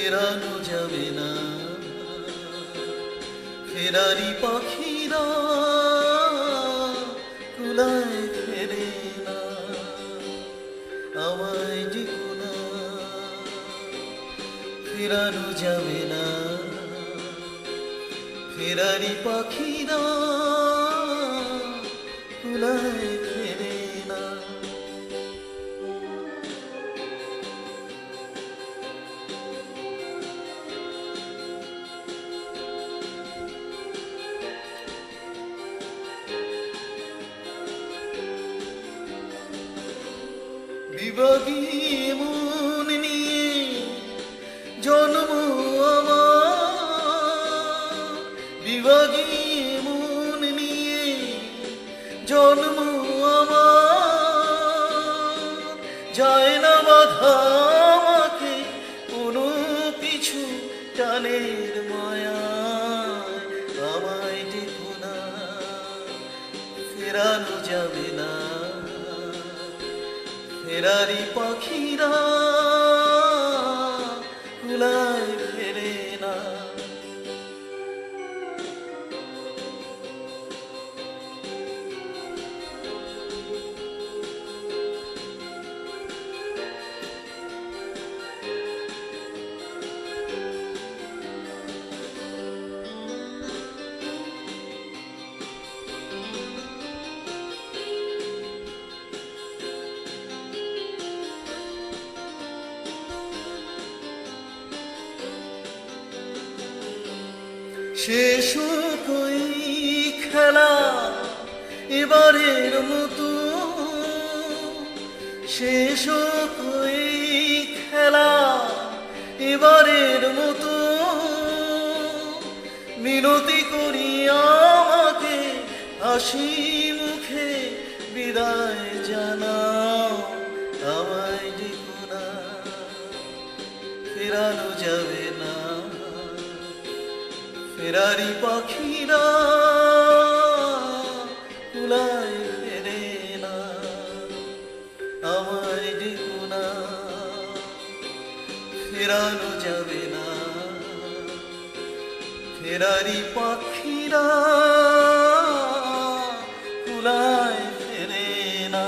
ফেরানো যাবে না। ফেরারি পাখিরা কুলায় ফেরে না, আমায় ডেকো না। ফেরানো যাবে না, ফেরারি পাখিরা কুলায় ফেরে না। বিভাগী মন নিয়ে জন্ম আমার, বিভাগী মন নিয়ে জন্ম আমার। যায় না বাধা আমাকে কোনো কিছু টানের মায়ায়, আমায় ডেকো না। ফেরানো যাবে না, ফেরারি পাখিরা কুলায় ফেরে না। শেষ কই খেলা এবারের মতো, শেষ কই খেলা এবারের মতো। মিনতি করি আমাকে হাসি মুখে বিদায় জানাও, আমায় ডেকো না। ফেরানো যাবে না, ফেরারি পাখিরা কুলায় ফেরে না, আমায় ডেকো না। ফেরানো যাবে না, ফেরারি পাখিরা কুলায় ফেরে না।